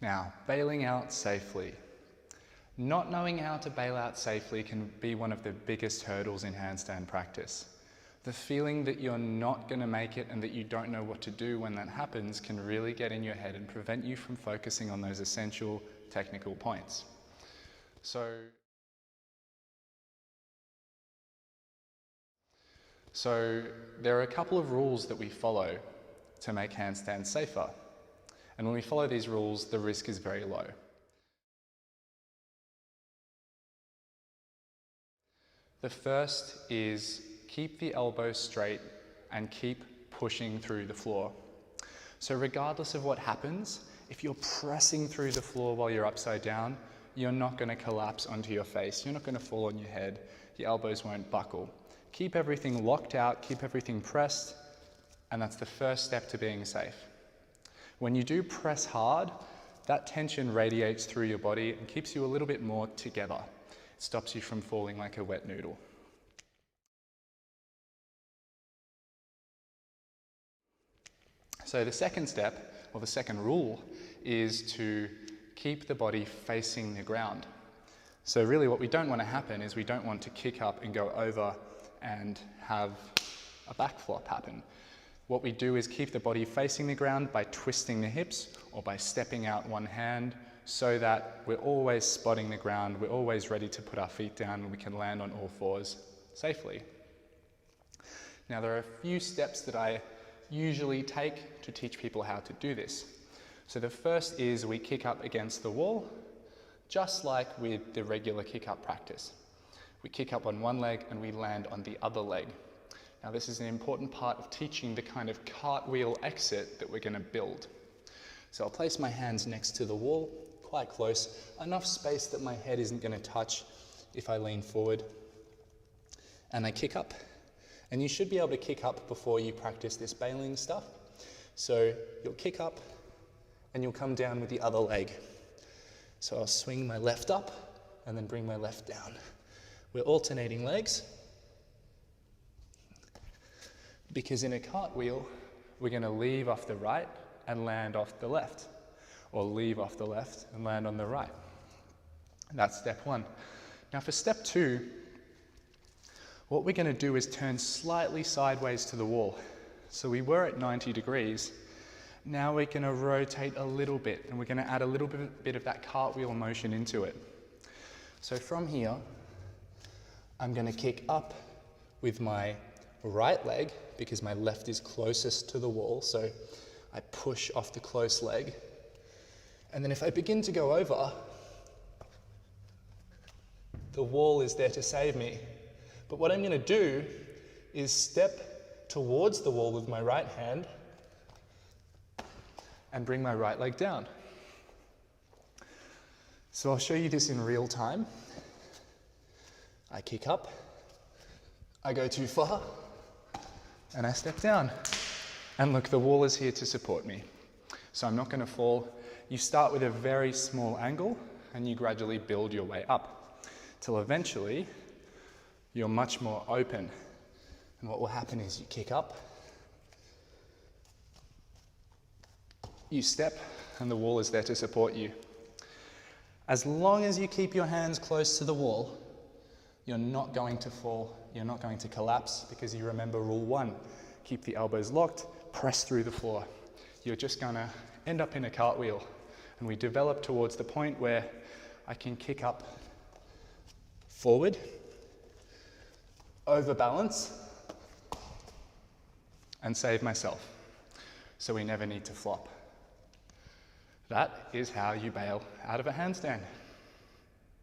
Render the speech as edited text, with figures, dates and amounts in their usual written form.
Now, bailing out safely. Not knowing how to bail out safely can be one of the biggest hurdles in handstand practice. The feeling that you're not going to make it and that you don't know what to do when that happens can really get in your head and prevent you from focusing on those essential technical points. So there are a couple of rules that we follow to make handstands safer. And when we follow these rules, the risk is very low. The first is keep the elbows straight and keep pushing through the floor. So regardless of what happens, if you're pressing through the floor while you're upside down, you're not going to collapse onto your face. You're not going to fall on your head. Your elbows won't buckle. Keep everything locked out, keep everything pressed, and that's the first step to being safe. When you do press hard, that tension radiates through your body and keeps you a little bit more together. It stops you from falling like a wet noodle. So the second step, or the second rule, is to keep the body facing the ground. So really what we don't want to happen is we don't want to kick up and go over and have a back flop happen. What we do is keep the body facing the ground by twisting the hips or by stepping out one hand so that we're always spotting the ground, we're always ready to put our feet down and we can land on all fours safely. Now there are a few steps that I usually take to teach people how to do this. So the first is we kick up against the wall, just like with the regular kick up practice. We kick up on one leg and we land on the other leg. Now this is an important part of teaching the kind of cartwheel exit that we're going to build. So I'll place my hands next to the wall, quite close, enough space that my head isn't going to touch if I lean forward. And I kick up. And you should be able to kick up before you practice this bailing stuff. So you'll kick up and you'll come down with the other leg. So I'll swing my left up and then bring my left down. We're alternating legs, because in a cartwheel, we're going to leave off the right and land off the left, or leave off the left and land on the right. And that's step one. Now for step two, what we're going to do is turn slightly sideways to the wall. So we were at 90 degrees. Now we're going to rotate a little bit, and we're going to add a little bit of that cartwheel motion into it. So from here, I'm going to kick up with my right leg, because my left is closest to the wall, so I push off the close leg. And then if I begin to go over, the wall is there to save me. But what I'm going to do is step towards the wall with my right hand and bring my right leg down. So I'll show you this in real time. I kick up, I go too far, and I step down. And look, the wall is here to support me. So I'm not going to fall. You start with a very small angle and you gradually build your way up till eventually you're much more open. And what will happen is you kick up, you step, and the wall is there to support you. As long as you keep your hands close to the wall, you're not going to fall, you're not going to collapse, because you remember rule one, keep the elbows locked, press through the floor. You're just going to end up in a cartwheel. And we develop towards the point where I can kick up forward, overbalance, and save myself. So we never need to flop. That is how you bail out of a handstand.